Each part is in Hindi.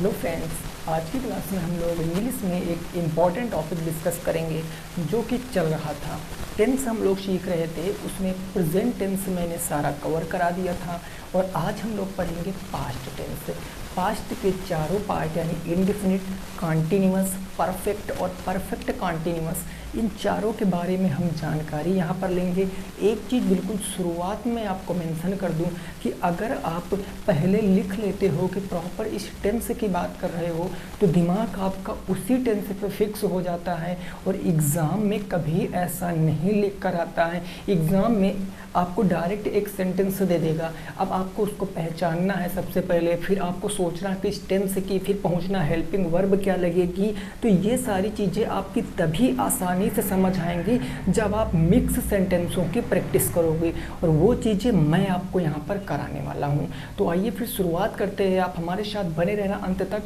हेलो फ्रेंड्स, आज की क्लास में हम लोग इंग्लिश में एक इम्पॉर्टेंट टॉपिक डिस्कस करेंगे जो कि चल रहा था। टेंस हम लोग सीख रहे थे, उसमें प्रेजेंट टेंस मैंने सारा कवर करा दिया था और आज हम लोग पढ़ेंगे पास्ट टेंस। पास्ट के चारों पार्ट यानी इंडेफिनिट, कॉन्टिन्यूअस, परफेक्ट और परफेक्ट कॉन्टिन्यूअस, इन चारों के बारे में हम जानकारी यहाँ पर लेंगे। एक चीज़ बिल्कुल शुरुआत में आपको मेंशन कर दूँ कि अगर आप पहले लिख लेते हो कि प्रॉपर इस टेंस की बात कर रहे हो तो दिमाग आपका उसी टेंस पे फिक्स हो जाता है और एग्ज़ाम में कभी ऐसा नहीं लिख कर आता है। एग्ज़ाम में आपको डायरेक्ट एक सेंटेंस दे देगा, अब आपको उसको पहचानना है सबसे पहले, फिर आपको सोचना कि इस टेंस की फिर पहुंचना हेल्पिंग वर्ब क्या लगेगी। तो ये सारी चीज़ें आपकी तभी आसानी से समझ आएंगी जब आप मिक्स सेंटेंसों की प्रैक्टिस करोगे और वो चीज़ें मैं आपको यहाँ पर कराने वाला हूँ। तो आइए फिर शुरुआत करते हैं, आप हमारे साथ बने रहना अंत तक।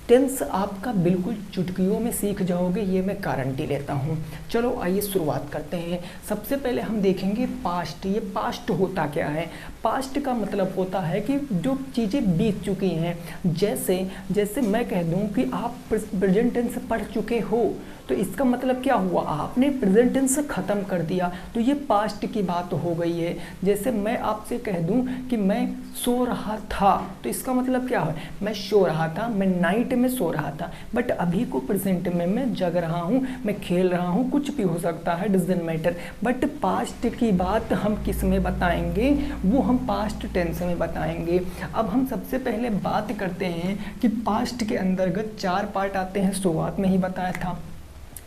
टेंस आपका बिल्कुल चुटकियों में सीख जाओगे, ये मैं गारंटी लेता हूँ। चलो आइए शुरुआत करते हैं। सबसे पहले हम देखेंगे पास्ट। ये पास्ट होता क्या है? पास्ट का मतलब होता है कि जो चीज़ें बीत चुकी हैं। जैसे मैं कह दूँ कि आप प्रेजेंट टेंस पढ़ चुके हो तो इसका मतलब क्या हुआ, आपने प्रेजेंट टेंस ख़त्म कर दिया, तो ये पास्ट की बात हो गई है। जैसे मैं आपसे कह दूं कि मैं सो रहा था तो इसका मतलब क्या है, मैं सो रहा था, मैं नाइट में सो रहा था, बट अभी को प्रेजेंट में मैं जग रहा हूँ, मैं खेल रहा हूँ, कुछ भी हो सकता है, डजंट मैटर। बट पास्ट की बात हम किस में बताएंगे, वो हम पास्ट टेंस में बताएंगे। अब हम सबसे पहले बात करते हैं कि पास्ट के अंतर्गत 4 पार्ट आते हैं, शुरुआत में ही बताया था।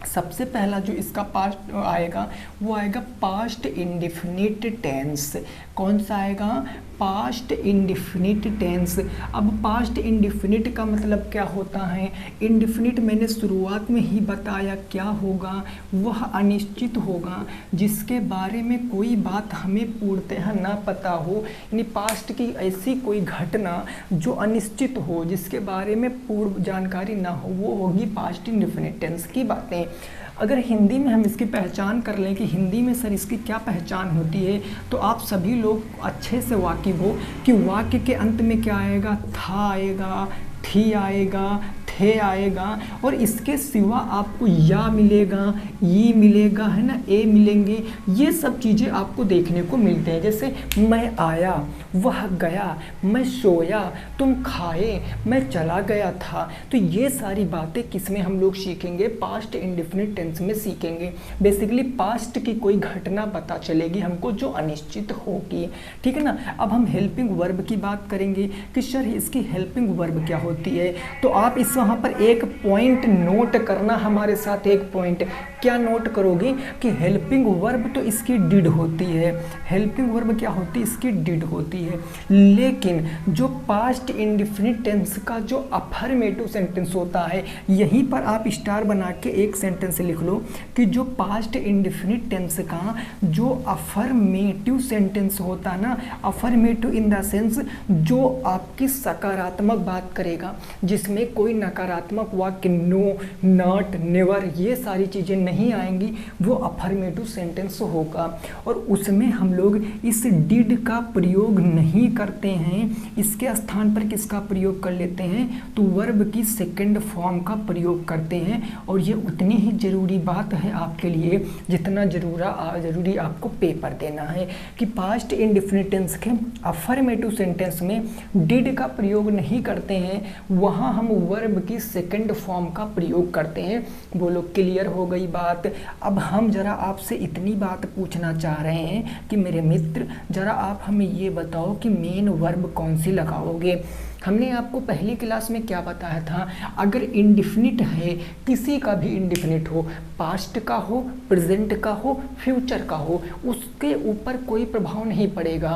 सबसे पहला जो इसका पास्ट आएगा वो आएगा पास्ट इंडेफिनिट टेंस। कौन सा आएगा? Past indefinite tense. अब पास्ट इंडेफिनिट का मतलब क्या होता है? इंडेफिनिट मैंने शुरुआत में ही बताया क्या होगा, वह अनिश्चित होगा जिसके बारे में कोई बात हमें पूर्णतः ना पता हो, यानी पास्ट की ऐसी कोई घटना जो अनिश्चित हो, जिसके बारे में पूर्व जानकारी ना हो, वो होगी पास्ट इंडेफिनिट टेंस की बातें। अगर हिंदी में हम इसकी पहचान कर लें कि हिंदी में सर इसकी क्या पहचान होती है, तो आप सभी लोग अच्छे से वाकिफ हो कि वाक्य के अंत में क्या आएगा, था आएगा, थी आएगा, थे आएगा और इसके सिवा आपको या मिलेगा, ये मिलेगा, है ना, ए मिलेंगे। ये सब चीज़ें आपको देखने को मिलते हैं। जैसे मैं आया, वह गया, मैं सोया, तुम खाए, मैं चला गया था। तो ये सारी बातें किस में हम लोग सीखेंगे? पास्ट इंडेफिनिट टेंस में सीखेंगे। बेसिकली पास्ट की कोई घटना पता चलेगी हमको जो अनिश्चित होगी, ठीक है ना। अब हम हेल्पिंग वर्ब की बात करेंगे कि सर इसकी हेल्पिंग वर्ब क्या होती है। तो आप इस वहाँ पर एक पॉइंट नोट करना हमारे साथ। एक पॉइंट क्या नोट करोगे कि हेल्पिंग वर्ब तो इसकी डिड होती है। हेल्पिंग वर्ब क्या होती है? इसकी डिड होती है। लेकिन जो पास्ट इंडेफिनिट टेंस का जो अफर्मेटिव सेंटेंस होता है, यहीं पर आप स्टार बना के एक सेंटेंस लिख लो कि जो पास्ट इंडेफिनिट टेंस का जो अफर्मेटिव सेंटेंस होता ना, अफर्मेटिव इन द सेंस जो आपकी सकारात्मक बात करेगा, जिसमें कोई नकारात्मक वाक्य नो, नॉट, नेवर, ये सारी चीज़ें नहीं आएंगी, वो अफर्मेटिव सेंटेंस होगा। और उसमें हम लोग इस डिड का प्रयोग नहीं करते हैं, इसके स्थान पर किसका प्रयोग कर लेते हैं? तो वर्ब की सेकंड फॉर्म का प्रयोग करते हैं। और ये उतनी ही ज़रूरी बात है आपके लिए जितना ज़रूरी आपको पेपर देना है कि पास्ट इंडेफिनिट टेंस के अफर्मेटिव सेंटेंस में डिड का प्रयोग नहीं करते हैं, वहाँ हम वर्ब की सेकंड फॉर्म का प्रयोग करते हैं। वो लोग क्लियर हो गई बात। अब हम जरा आपसे इतनी बात पूछना चाह रहे हैं कि मेरे मित्र जरा आप हमें ये बताओ कि मेन वर्ब कौन सी लगाओगे। हमने आपको पहली क्लास में क्या बताया था, अगर इंडेफिनिट है, किसी का भी इंडेफिनिट हो, पास्ट का हो, प्रेजेंट का हो, फ्यूचर का हो, उसके ऊपर कोई प्रभाव नहीं पड़ेगा।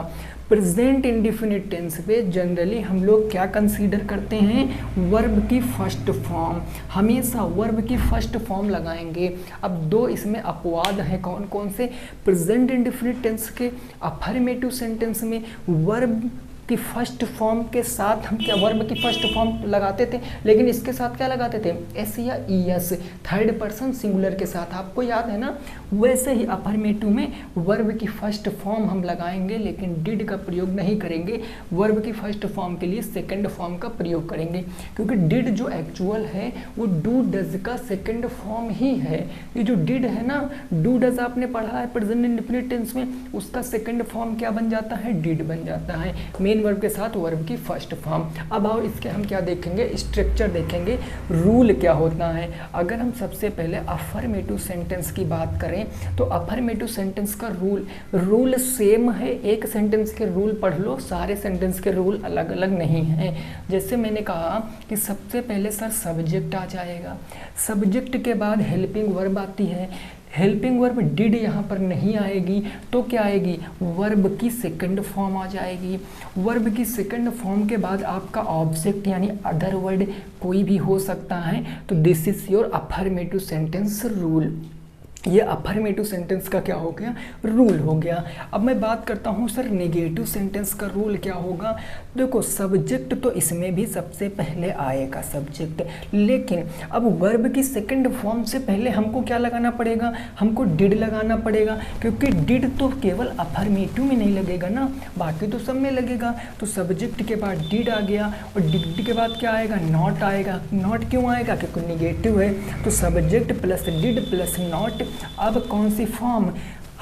प्रेजेंट इंडेफिनिट टेंस पे जनरली हम लोग क्या कंसीडर करते हैं? वर्ब की फर्स्ट फॉर्म, हमेशा वर्ब की फर्स्ट फॉर्म लगाएंगे। अब 2 इसमें अपवाद हैं, कौन कौन से? प्रेजेंट इंडेफिनिट टेंस के अफर्मेटिव सेंटेंस में वर्ब कि फर्स्ट फॉर्म के साथ हम क्या वर्ब की फर्स्ट फॉर्म लगाते थे, लेकिन इसके साथ क्या लगाते थे, एस या E S, third person singular के साथ, आपको याद है ना। वैसे ही अफर्मेटिव में वर्ब की फर्स्ट फॉर्म हम लगाएंगे, लेकिन डिड का प्रयोग नहीं करेंगे, वर्ब की फर्स्ट फॉर्म के लिए सेकंड फॉर्म का प्रयोग करेंगे, क्योंकि डिड जो एक्चुअल है वो डू डज का सेकंड फॉर्म ही है। ये जो डिड है ना, डू डज आपने पढ़ा है प्रेजेंट इंडेफिनिट टेंस में, उसका सेकंड फॉर्म क्या बन जाता है, डिड बन जाता है, मेन वर्ब के साथ वर्ब की फर्स्ट फॉर्म। अब और इसके हम क्या देखेंगे, स्ट्रक्चर देखेंगे, रूल क्या होता है। अगर हम सबसे पहले अफर्मेटिव सेंटेंस की बात करें तो अफर्मेटिव सेंटेंस का रूल सेम है, एक सेंटेंस के रूल पढ़ लो, सारे सेंटेंस के रूल अलग अलग नहीं हैं। जैसे मैंने कहा कि सबसे पहले सर सब्जेक्ट आ जाएगा, सब्जेक्ट के बाद हेल्पिंग वर्ब आती है, हेल्पिंग वर्ब डिड यहाँ पर नहीं आएगी तो क्या आएगी, वर्ब की सेकंड फॉर्म आ जाएगी। वर्ब की सेकंड फॉर्म के बाद आपका ऑब्जेक्ट यानी अदर वर्ड कोई भी हो सकता है, तो this is your affirmative sentence rule. ये अफर्मेटिव सेंटेंस का क्या हो गया, रूल हो गया। अब मैं बात करता हूँ सर नेगेटिव सेंटेंस का रूल क्या होगा। देखो सब्जेक्ट तो इसमें भी सबसे पहले आएगा सब्जेक्ट, लेकिन अब वर्ब की सेकंड फॉर्म से पहले हमको क्या लगाना पड़ेगा, हमको डिड लगाना पड़ेगा, क्योंकि डिड तो केवल अफर्मेटिव में नहीं लगेगा ना, बाकी तो सब में लगेगा। तो सब्जेक्ट के बाद डिड आ गया और डिड के बाद क्या आएगा, नॉट आएगा। नॉट क्यों आएगा, क्योंकि नेगेटिव है, तो subject plus did plus not. अब कौन सी फॉर्म,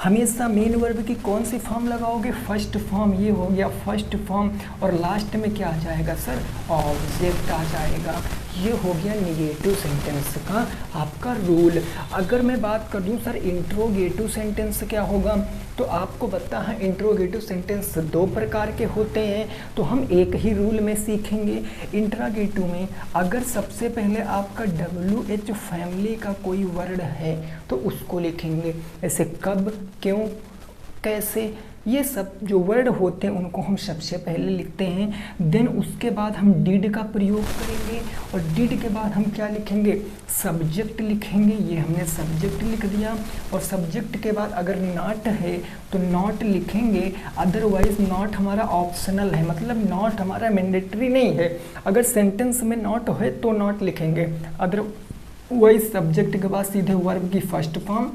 हमेशा मेन वर्ब की कौन सी फॉर्म लगाओगे, फर्स्ट फॉर्म, ये हो गया फर्स्ट फॉर्म, और लास्ट में क्या आ जाएगा सर, ऑब्जेक्ट आ जाएगा। ये हो गया निगेटिव सेंटेंस का आपका रूल। अगर मैं बात कर दूं सर इंट्रोगेटिव सेंटेंस क्या होगा, तो आपको पता है इंट्रोगेटिव सेंटेंस दो प्रकार के होते हैं, तो हम एक ही रूल में सीखेंगे। इंट्रोगेटिव में अगर सबसे पहले आपका WH फैमिली का कोई वर्ड है तो उसको लिखेंगे, ऐसे कब, क्यों, कैसे, ये सब जो वर्ड होते हैं उनको हम सबसे पहले लिखते हैं। देन उसके बाद हम डिड का प्रयोग करेंगे, और डिड के बाद हम क्या लिखेंगे, सब्जेक्ट लिखेंगे। ये हमने सब्जेक्ट लिख दिया, और सब्जेक्ट के बाद अगर नॉट है तो नॉट लिखेंगे, अदरवाइज नॉट हमारा ऑप्शनल है, मतलब नॉट हमारा मैंडेटरी नहीं है। अगर सेंटेंस में नॉट है तो नॉट लिखेंगे, अदरवाइज सब्जेक्ट के बाद सीधे वर्ब की फर्स्ट फॉर्म,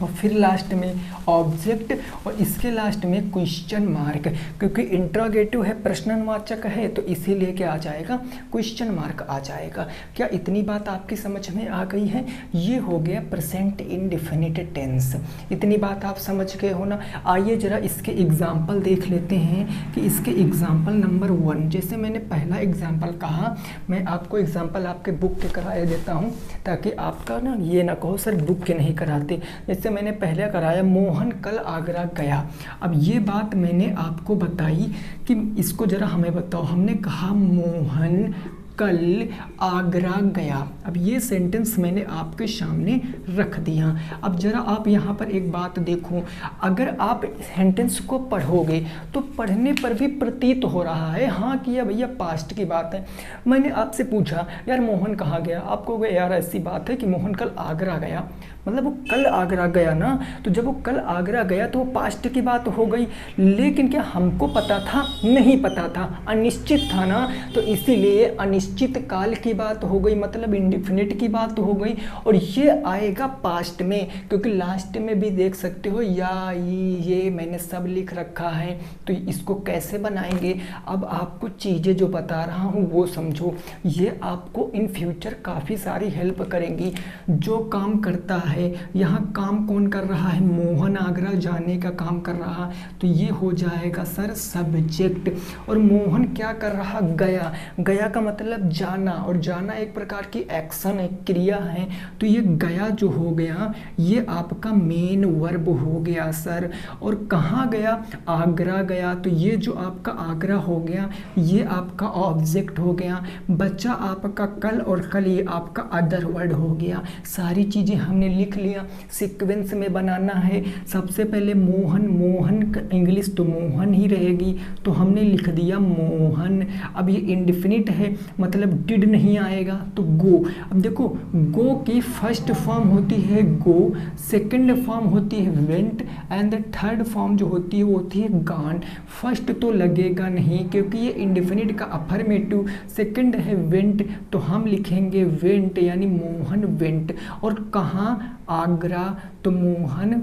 और फिर लास्ट में ऑब्जेक्ट, और इसके लास्ट में क्वेश्चन मार्क, क्योंकि इंट्रोगेटिव है, प्रश्नवाचक है, तो इसीलिए क्या आ जाएगा, क्वेश्चन मार्क आ जाएगा। क्या इतनी बात आपकी समझ में आ गई है। ये हो गया प्रेजेंट इंडेफिनिट टेंस, इतनी बात आप समझ गए हो ना। आइए जरा इसके एग्जाम्पल देख लेते हैं कि इसके एग्जाम्पल नंबर 1, जैसे मैंने पहला एग्जाम्पल कहा, मैं आपको एग्जाम्पल आपके बुक के कराया देता हूँ, ताकि आपका ना ये ना कहो सर बुक के नहीं कराते। जैसे मैंने पहले कराया, मोहन कल आगरा गया। अब ये बात मैंने आपको बताई कि इसको जरा हमें बताओ, हमने कहा मोहन कल आगरा गया। अब ये सेंटेंस मैंने आपके सामने रख दिया। अब जरा आप यहाँ पर एक बात देखो, अगर आप सेंटेंस को पढ़ोगे तो पढ़ने पर भी प्रतीत हो रहा है हाँ कि यह भैया पास्ट की बात है। मैंने आपसे पूछा यार मोहन कहाँ गया, आपको यार ऐसी बात है कि मोहन कल आगरा गया, मतलब वो कल आगरा गया ना, तो जब वो कल आगरा गया तो वो पास्ट की बात हो गई। लेकिन क्या हमको पता था, नहीं पता था, अनिश्चित था ना, तो इसीलिए अनिश्चित काल की बात हो गई, मतलब इंडेफिनिट की बात हो गई। और ये आएगा पास्ट में, क्योंकि लास्ट में भी देख सकते हो या ये मैंने सब लिख रखा है। तो इसको कैसे बनाएंगे, अब आपको चीज़ें जो बता रहा हूँ वो समझो, ये आपको इन फ्यूचर काफ़ी सारी हेल्प करेंगी। जो काम करता है, यहाँ काम कौन कर रहा है, मोहन आगरा जाने का काम कर रहा, तो ये हो जाएगा सर सब्जेक्ट। और मोहन क्या कर रहा, गया, गया का मतलब जाना, और जाना एक प्रकार की एक्शन है, क्रिया है, तो ये गया जो हो गया ये आपका मेन वर्ब हो गया सर। और कहाँ गया, आगरा गया, तो ये जो आपका आगरा हो गया ये आपका ऑब्जेक्ट हो गया। बच्चा आपका कल, और कल ये आपका अदर वर्ड हो गया। सारी चीज़ें हमने लिख लिया, सीक्वेंस में बनाना है। सबसे पहले मोहन, मोहन इंग्लिश तो मोहन ही रहेगी, तो हमने लिख दिया मोहन। अब ये इंडेफिनिट है, मतलब डिड नहीं आएगा तो गो। अब देखो गो की फर्स्ट फॉर्म होती है गो, सेकंड फॉर्म होती है went and the third form जो होती है वो होती है गान। फर्स्ट तो लगेगा नहीं क्योंकि ये इंडेफिनिट का अफर्मेटिव, सेकंड है वेंट तो हम लिखेंगे वेंट यानी मोहन वेंट। और कहाँ? आगरा, तो Mohan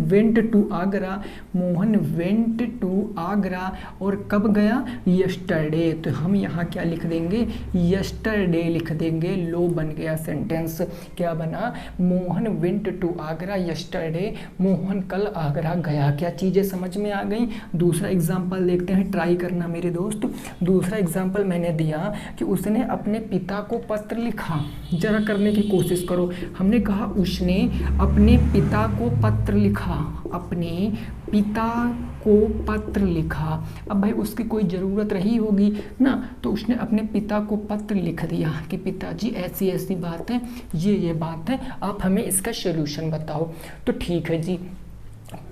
went to Agra, Mohan went to Agra. और कब गया? यस्टरडे, तो हम यहाँ क्या लिख देंगे? यस्टरडे लिख देंगे। लो बन गया सेंटेंस। क्या बना? Mohan went to Agra yesterday, Mohan कल आगरा गया। क्या चीज़ें समझ में आ गई? दूसरा एग्जाम्पल देखते हैं, ट्राई करना मेरे दोस्त। दूसरा एग्जाम्पल मैंने दिया कि उसने अपने पिता को पत्र लिखा, जरा करने की कोशिश करो। हमने कहा उसने अपने पिता को पत्र लिखा, अपने पिता को पत्र लिखा। अब भाई उसकी कोई ज़रूरत रही होगी ना, तो उसने अपने पिता को पत्र लिख दिया कि पिताजी ऐसी ऐसी बात है, ये बात है, आप हमें इसका सॉल्यूशन बताओ। तो ठीक है जी,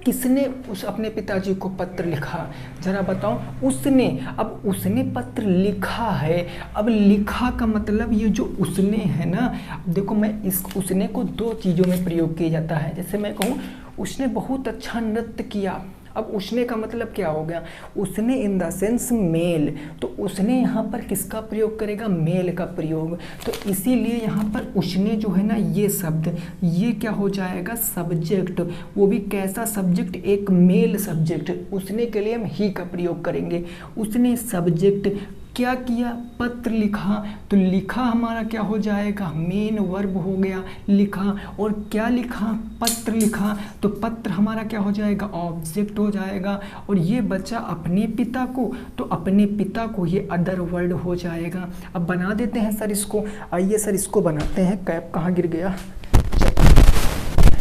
किसने उस अपने पिताजी को पत्र लिखा, जरा बताओ? उसने। अब उसने पत्र लिखा है, अब लिखा का मतलब ये जो उसने है ना, अब देखो मैं इस उसने को दो चीज़ों में प्रयोग किया जाता है। जैसे मैं कहूँ उसने बहुत अच्छा नृत्य किया, अब उसने का मतलब क्या हो गया? उसने इन द सेंस मेल, तो उसने यहाँ पर किसका प्रयोग करेगा? मेल का प्रयोग। तो इसीलिए यहाँ पर उसने जो है ना ये शब्द, ये क्या हो जाएगा? सब्जेक्ट। वो भी कैसा सब्जेक्ट? एक मेल सब्जेक्ट। उसने के लिए हम ही का प्रयोग करेंगे। उसने सब्जेक्ट क्या किया? पत्र लिखा, तो लिखा हमारा क्या हो जाएगा? मेन वर्ब हो गया लिखा। और क्या लिखा? पत्र लिखा, तो पत्र हमारा क्या हो जाएगा? ऑब्जेक्ट हो जाएगा। और ये बचा अपने पिता को, तो अपने पिता को ये अदर वर्ड हो जाएगा। अब बना देते हैं सर इसको, आइए सर इसको बनाते हैं। कैप कहाँ गिर गया?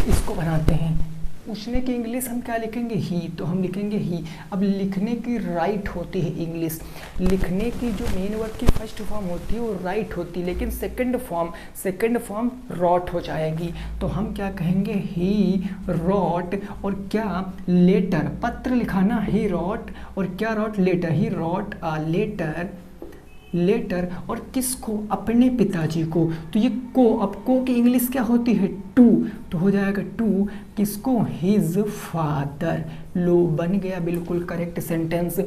इसको बनाते हैं। उसने की इंग्लिश हम क्या लिखेंगे? ही, तो हम लिखेंगे ही। अब लिखने की राइट होती है इंग्लिश, लिखने की जो मेन वर्ड की फर्स्ट फॉर्म होती है वो राइट होती है, लेकिन सेकंड फॉर्म रॉट हो जाएगी। तो हम क्या कहेंगे? ही रॉट। और क्या? लेटर, पत्र लिखा ना, ही रॉट। और क्या wrote? Letter, he wrote a letter. और किसको? अपने पिताजी को। तो ये को, अब को की इंग्लिश क्या होती है? टू, तो हो जाएगा टू किसको? His father. लो बन गया बिल्कुल correct sentence.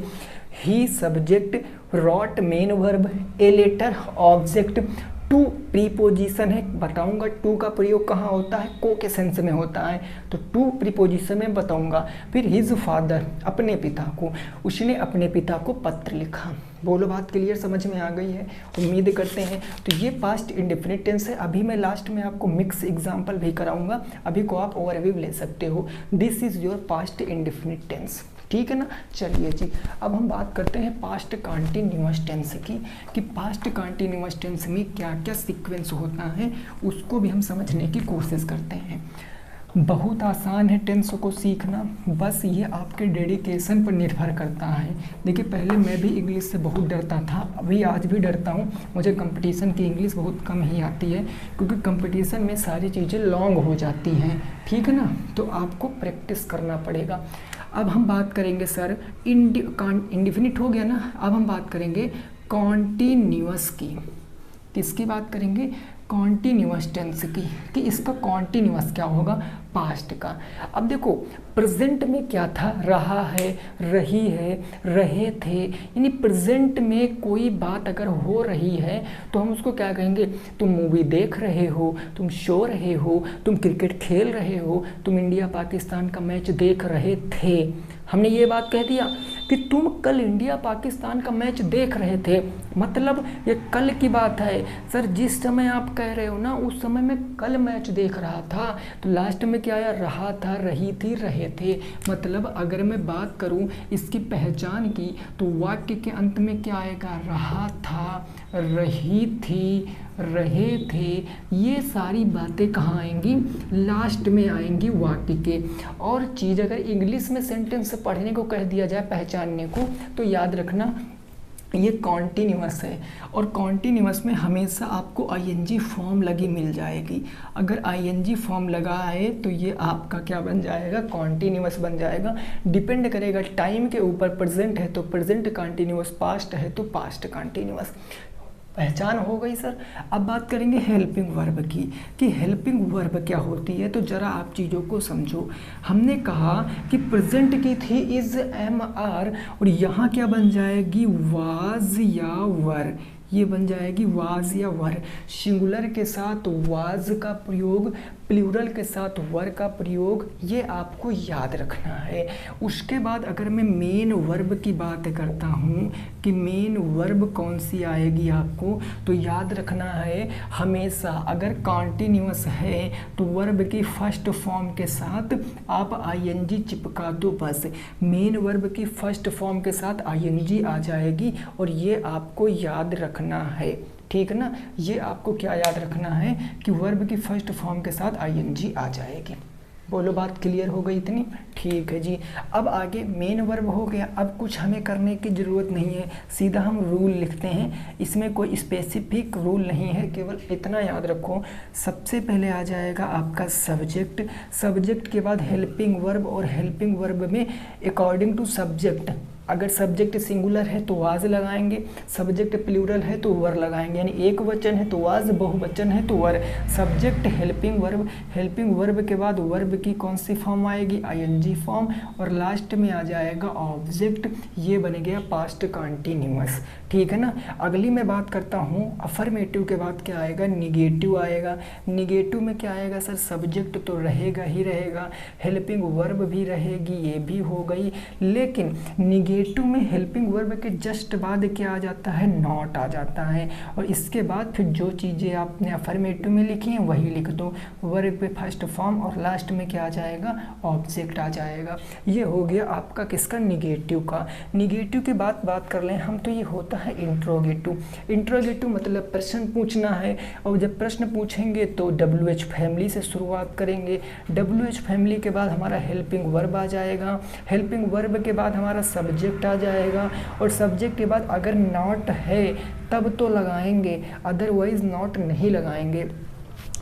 He subject, wrote main verb, a letter object, to preposition है। बताऊंगा टू का प्रयोग कहाँ होता है? को के सेंस में होता है, तो टू प्रीपोजिशन में बताऊंगा। फिर हिज फादर, अपने पिता को, उसने अपने पिता को पत्र लिखा। बोलो बात क्लियर समझ में आ गई है? उम्मीद करते हैं। तो ये पास्ट इंडेफिनिट टेंस है। अभी मैं लास्ट में आपको मिक्स एग्जाम्पल भी कराऊंगा, अभी को आप ओवरव्यू ले सकते हो। This is your past indefinite tense, ठीक है ना? चलिए जी, अब हम बात करते हैं पास्ट कंटीन्यूअस टेंस की, कि पास्ट कंटीन्यूअस टेंस में क्या क्या सीक्वेंस होता है, उसको भी हम समझने की कोशिश करते हैं। बहुत आसान है टेंस को सीखना, बस ये आपके डेडिकेशन पर निर्भर करता है। देखिए पहले मैं भी इंग्लिश से बहुत डरता था, अभी आज भी डरता हूँ। मुझे कंपटीशन की इंग्लिश बहुत कम ही आती है, क्योंकि कंपटीशन में सारी चीज़ें लॉन्ग हो जाती हैं, ठीक है ना? तो आपको प्रैक्टिस करना पड़ेगा। अब हम बात करेंगे सर इंडिफिनिट हो गया ना, अब हम बात करेंगे कॉन्टीन्यूअस की। किसकी बात करेंगे? कॉन्टीन्यूअस टेंस की, कि इसका कॉन्टीन्यूअस क्या होगा? पास्ट का। अब देखो प्रेजेंट में क्या था? रहा है, रही है, रहे थे। यानी प्रेजेंट में कोई बात अगर हो रही है तो हम उसको क्या कहेंगे? तुम मूवी देख रहे हो, तुम सो रहे हो, तुम क्रिकेट खेल रहे हो, तुम इंडिया पाकिस्तान का मैच देख रहे थे। हमने ये बात कह दिया कि तुम कल इंडिया पाकिस्तान का मैच देख रहे थे, मतलब ये कल की बात है। सर जिस समय आप कह रहे हो ना उस समय मैं कल मैच देख रहा था, तो लास्ट में क्या आया? रहा था, रही थी, रहे थे। मतलब अगर मैं बात करूं इसकी पहचान की तो वाक्य के अंत में क्या आएगा? रहा था, रही थी, रहे थे। ये सारी बातें कहाँ आएंगी? लास्ट में आएंगी वाक्य के। और चीज़ अगर इंग्लिश में सेंटेंस पढ़ने को कह दिया जाए पहचानने को, तो याद रखना ये कॉन्टीन्यूअस है और कॉन्टीन्यूअस में हमेशा आपको आईएनजी फॉर्म लगी मिल जाएगी। अगर आईएनजी फॉर्म लगा है तो ये आपका क्या बन जाएगा, कॉन्टीन्यूअस बन जाएगा। डिपेंड करेगा टाइम के ऊपर, प्रेजेंट है तो प्रेजेंट कॉन्टीन्यूअस, पास्ट है तो पास्ट कॉन्टीन्यूअस। पहचान हो गई सर। अब बात करेंगे हेल्पिंग वर्ब की कि हेल्पिंग वर्ब क्या होती है, तो ज़रा आप चीज़ों को समझो। हमने कहा कि प्रेजेंट की थी इज़ एम आर और यहाँ क्या बन जाएगी, वाज या वर, ये बन जाएगी वाज या वर। सिंगुलर के साथ वाज का प्रयोग, प्लूरल के साथ वर का प्रयोग, ये आपको याद रखना है। उसके बाद अगर मैं मेन वर्ब की बात करता हूँ कि मेन वर्ब कौन सी आएगी आपको, तो याद रखना है हमेशा अगर कॉन्टीन्यूअस है तो वर्ब की फर्स्ट फॉर्म के साथ आप आईएनजी चिपका दो बस। मेन वर्ब की फर्स्ट फॉर्म के साथ आईएनजी आ जाएगी और ये आपको याद रखना है, ठीक है ना। ये आपको क्या याद रखना है कि वर्ब की फर्स्ट फॉर्म के साथ आईएनजी आ जाएगी। बोलो बात क्लियर हो गई इतनी, ठीक है जी। अब आगे मेन वर्ब हो गया, अब कुछ हमें करने की ज़रूरत नहीं है, सीधा हम रूल लिखते हैं। इसमें कोई स्पेसिफिक रूल नहीं है, केवल इतना याद रखो, सबसे पहले आ जाएगा आपका सब्जेक्ट, सब्जेक्ट के बाद हेल्पिंग वर्ब, और हेल्पिंग वर्ब में अकॉर्डिंग टू सब्जेक्ट, अगर सब्जेक्ट सिंगुलर है तो वाज लगाएंगे, सब्जेक्ट प्लूरल है तो वर लगाएंगे, यानी एक वचन है तो वाज, बहुवचन है तो were. Subject helping verb, helping verb के बाद वर्ब की कौन सी फॉर्म आएगी, आईएनजी फॉर्म, और लास्ट में आ जाएगा ऑब्जेक्ट, ये बन गया पास्ट कॉन्टीन्यूअस, ठीक है ना। अगली मैं बात करता हूँ अफर्मेटिव के बाद क्या आएगा, निगेटिव आएगा। निगेटिव में क्या आएगा सर, सब्जेक्ट तो रहेगा ही रहेगा, हेल्पिंग वर्ब भी रहेगी, ये भी हो गई, लेकिन निगेटिव में हेल्पिंग वर्ब के जस्ट बाद क्या आ जाता है, नॉट आ जाता है, और इसके बाद फिर जो चीज़ें आपने अफर्मेटिव में लिखी हैं वही लिख दो, वर्ब पे फर्स्ट फॉर्म और लास्ट में क्या आ जाएगा, ऑब्जेक्ट आ जाएगा। ये हो गया आपका किसका, निगेटिव का। निगेटिव के बाद बात कर लें हम तो ये होता है इंट्रोगेटिव। इंट्रोगेटिव मतलब प्रश्न पूछना है, और जब प्रश्न पूछेंगे तो WH फैमिली से शुरुआत करेंगे। WH फैमिली के बाद हमारा हेल्पिंग वर्ब आ जाएगा, हेल्पिंग वर्ब के बाद हमारा सब्जेक्ट आ जाएगा, और सब्जेक्ट के बाद अगर नॉट है तब तो लगाएंगे, अदरवाइज नॉट नहीं लगाएंगे।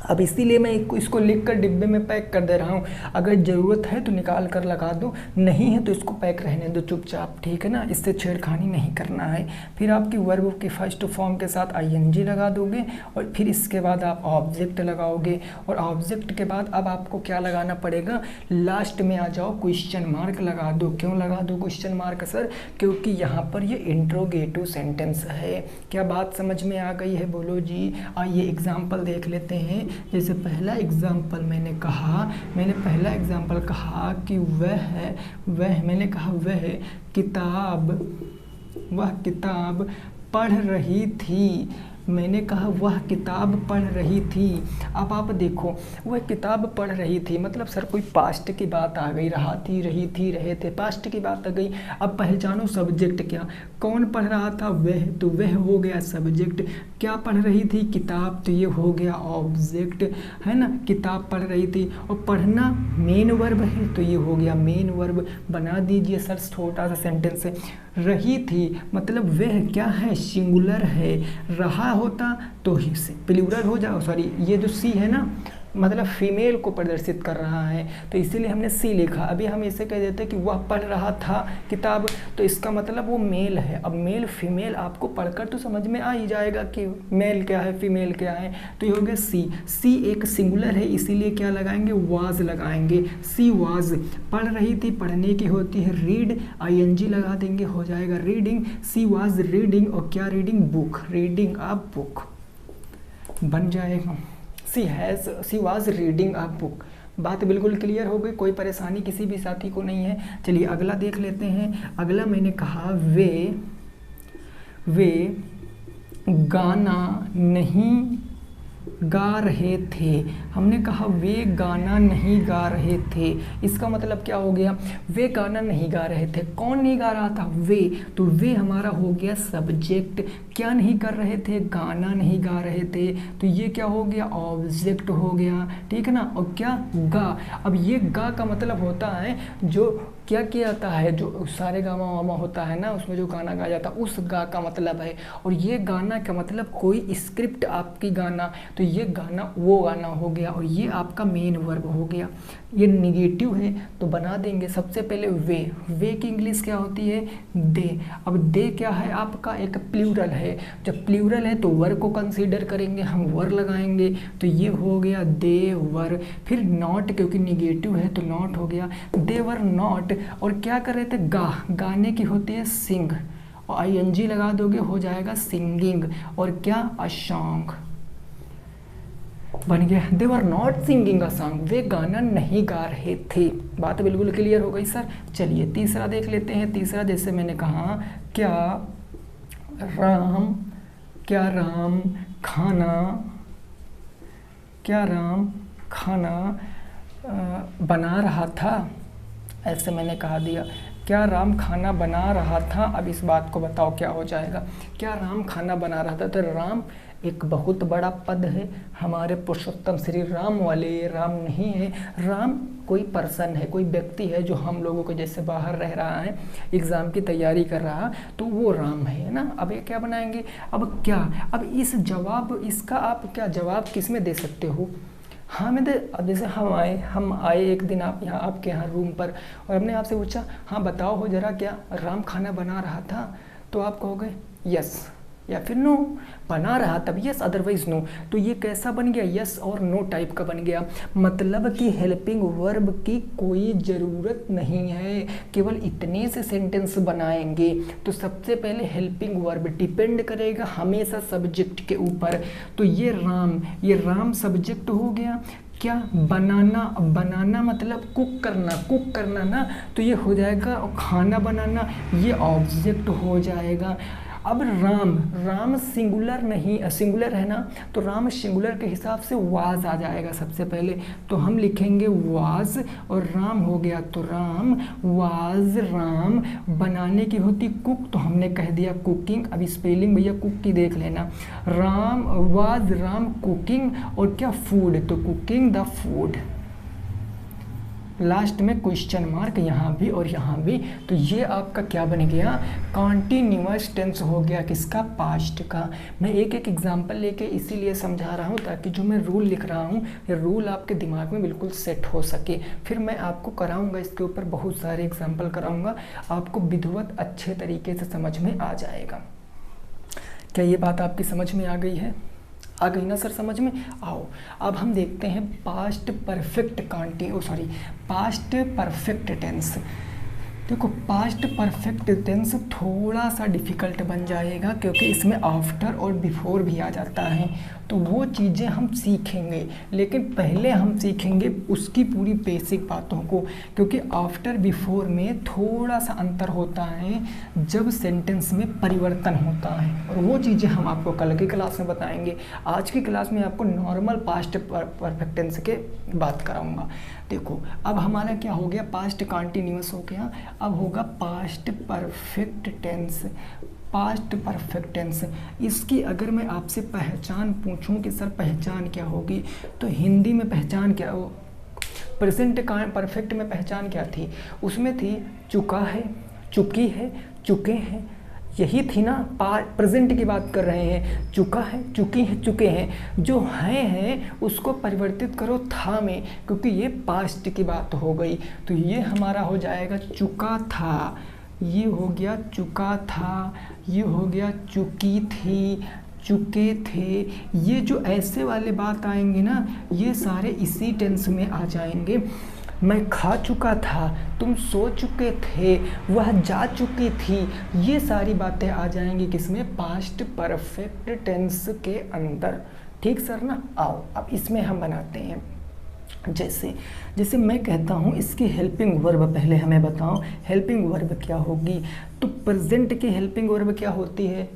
अब इसीलिए मैं इसको लिख कर डिब्बे में पैक कर दे रहा हूँ, अगर ज़रूरत है तो निकाल कर लगा दो, नहीं है तो इसको पैक रहने दो चुपचाप, ठीक है ना, इससे छेड़खानी नहीं करना है। फिर आपकी वर्ब की फर्स्ट फॉर्म के साथ आईएनजी लगा दोगे, और फिर इसके बाद आप ऑब्जेक्ट लगाओगे, और ऑब्जेक्ट के बाद अब आपको क्या लगाना पड़ेगा, लास्ट में आ जाओ क्वेश्चन मार्क लगा दो। क्यों लगा दो क्वेश्चन मार्क सर, क्योंकि यहाँ पर ये इंट्रोगेटिव सेंटेंस है। क्या बात समझ में आ गई है, बोलो जी। आइए एग्जाम्पल देख लेते हैं। जैसे पहला एग्जाम्पल मैंने पहला एग्जाम्पल कहा कि मैंने कहा वह किताब पढ़ रही थी, मैंने कहा वह किताब पढ़ रही थी। अब आप देखो, वह किताब पढ़ रही थी मतलब सर कोई पास्ट की बात आ गई, रहा थी, रही थी, रहे थे, पास्ट की बात आ गई। अब पहचानो सब्जेक्ट क्या, कौन पढ़ रहा था, वह, तो वह हो गया सब्जेक्ट। क्या पढ़ रही थी, किताब, तो ये हो गया ऑब्जेक्ट, है ना। किताब पढ़ रही थी, और पढ़ना मेन वर्ब है तो ये हो गया मेन वर्ब। बना दीजिए सर छोटा सा सेंटेंस है। रही थी मतलब वह क्या है, सिंगुलर है, रहा होता तो प्लूरल हो जाओ, सॉरी ये जो सी है ना मतलब फीमेल को प्रदर्शित कर रहा है, तो इसीलिए हमने सी लिखा। अभी हम इसे कह देते हैं कि वह पढ़ रहा था किताब, तो इसका मतलब वो मेल है। अब मेल फीमेल आपको पढ़कर तो समझ में आ ही जाएगा कि मेल क्या है, फीमेल क्या है, तो ये हो गया सी। सी एक सिंगुलर है, इसीलिए क्या लगाएंगे, वाज लगाएंगे। सी वाज, पढ़ रही थी, पढ़ने की होती है रीड, आईएनजी लगा देंगे, हो जाएगा रीडिंग। सी वाज रीडिंग, और क्या reading, book, reading a book बन जाएगा। She was reading a book. बात बिल्कुल क्लियर हो गई, कोई परेशानी किसी भी साथी को नहीं है। चलिए अगला देख लेते हैं। अगला मैंने कहा वे गाना नहीं गा रहे थे। हमने कहा वे गाना नहीं गा रहे थे, इसका मतलब क्या हो गया, वे गाना नहीं गा रहे थे। कौन नहीं गा रहा था, वे, तो वे हमारा हो गया सब्जेक्ट। क्या नहीं कर रहे थे, गाना नहीं गा रहे थे, तो ये क्या हो गया, ऑब्जेक्ट हो गया, ठीक है ना। और क्या, गा। अब ये गा का मतलब होता है जो क्या किया जाता है, जो सारे गामा वामा होता है ना, उसमें जो गाना गाया जाता है उस गा का मतलब है, और ये गाना का मतलब कोई स्क्रिप्ट आपकी गाना, तो ये गाना वो गाना हो गया, और ये आपका मेन वर्ब हो गया। ये निगेटिव है तो बना देंगे। सबसे पहले वे की इंग्लिश क्या होती है, दे। अब दे क्या है आपका, एक प्लूरल है। जब प्लूरल है तो वर को कंसीडर करेंगे, हम वर लगाएंगे, तो ये हो गया दे वर। फिर नॉट, क्योंकि निगेटिव है तो नॉट हो गया, दे वर नॉट। और क्या कर रहे थे, गाने की होती है सिंग, और ING लगा दोगे हो जाएगा सिंगिंग, और क्या अ सॉन्ग बन गया। They were not singing a song, वे गाना नहीं गा रहे थे। बात बिल्कुल क्लियर हो गई सर। चलिए तीसरा देख लेते हैं। तीसरा जैसे मैंने कहा, क्या राम खाना बना रहा था, ऐसे मैंने कहा दिया, क्या राम खाना बना रहा था। अब इस बात को बताओ क्या हो जाएगा, क्या राम खाना बना रहा था। तो राम एक बहुत बड़ा पद है, हमारे पुरुषोत्तम श्री राम वाले राम नहीं है। राम कोई पर्सन है, कोई व्यक्ति है जो हम लोगों को जैसे बाहर रह रहा है, एग्ज़ाम की तैयारी कर रहा, तो वो राम है ना। अब ये क्या बनाएंगे, अब क्या, अब इस जवाब, इसका आप क्या जवाब किस में दे सकते हो। हाँ मैं अब जैसे हम आए एक दिन आप यहाँ, आपके यहाँ रूम पर, और हमने आपसे पूछा हाँ बताओ हो जरा, क्या राम खाना बना रहा था, तो आप कहोगे यस या फिर नो। बना रहा तब यस, अदरवाइज नो। तो ये कैसा बन गया, यस और नो टाइप का बन गया। मतलब कि हेल्पिंग वर्ब की कोई ज़रूरत नहीं है, केवल इतने से सेंटेंस बनाएंगे। तो सबसे पहले हेल्पिंग वर्ब डिपेंड करेगा हमेशा सब्जेक्ट के ऊपर। तो ये राम सब्जेक्ट हो गया। क्या बनाना मतलब कुक करना ना, तो ये हो जाएगा। और खाना बनाना ये ऑब्जेक्ट हो जाएगा। अब राम सिंगुलर नहीं, सिंगुलर है ना, तो राम सिंगुलर के हिसाब से वाज आ जाएगा सबसे पहले, तो हम लिखेंगे वाज, और राम हो गया तो राम वाज राम। बनाने की होती कुक, तो हमने कह दिया कुकिंग। अब स्पेलिंग भैया कुक की देख लेना, राम वाज राम कुकिंग, और क्या फूड, तो कुकिंग द फूड। लास्ट में क्वेश्चन मार्क यहाँ भी और यहाँ भी। तो ये आपका क्या बन गया, कॉन्टिन्यूअस टेंस हो गया, किसका, पास्ट का। मैं एक एक एग्जांपल लेके इसीलिए समझा रहा हूँ ताकि जो मैं रूल लिख रहा हूँ ये रूल आपके दिमाग में बिल्कुल सेट हो सके। फिर मैं आपको कराऊँगा इसके ऊपर बहुत सारे एग्जाम्पल कराऊँगा, आपको विधिवत अच्छे तरीके से समझ में आ जाएगा। क्या ये बात आपकी समझ में आ गई है, आ गई ना सर समझ में। आओ अब हम देखते हैं पास्ट परफेक्ट टेंस। देखो पास्ट परफेक्ट टेंस थोड़ा सा डिफ़िकल्ट बन जाएगा, क्योंकि इसमें आफ्टर और बिफोर भी आ जाता है, तो वो चीज़ें हम सीखेंगे। लेकिन पहले हम सीखेंगे उसकी पूरी बेसिक बातों को, क्योंकि आफ्टर बिफोर में थोड़ा सा अंतर होता है जब सेंटेंस में परिवर्तन होता है, और वो चीज़ें हम आपको कल की क्लास में बताएंगे। आज की क्लास में आपको नॉर्मल पास्ट परफेक्ट टेंस के बात कराऊंगा। देखो अब हमारा क्या हो गया, पास्ट कंटिन्यूअस हो गया, अब होगा past perfect tense. Past perfect tense, इसकी अगर मैं आपसे पहचान पूछूं कि सर पहचान क्या होगी, तो हिंदी में पहचान क्या हो, प्रेजेंट परफेक्ट में पहचान क्या थी, उसमें थी चुका है, चुकी है, चुके हैं, यही थी ना। प्रेजेंट की बात कर रहे हैं, चुका है, चुकी है, चुके हैं। जो हैं उसको परिवर्तित करो था में, क्योंकि ये पास्ट की बात हो गई, तो ये हमारा हो जाएगा चुका था, ये हो गया चुका था, ये हो गया चुकी थी, चुके थे। ये जो ऐसे वाले बात आएंगे ना, ये सारे इसी टेंस में आ जाएंगे। मैं खा चुका था, तुम सो चुके थे, वह जा चुकी थी, ये सारी बातें आ जाएंगी किसमें, पास्ट परफेक्ट टेंस के अंदर। ठीक सर ना। आओ अब इसमें हम बनाते हैं, जैसे मैं कहता हूँ इसकी हेल्पिंग वर्ब पहले हमें बताओ, हेल्पिंग वर्ब क्या होगी। तो प्रेजेंट की हेल्पिंग वर्ब क्या होती है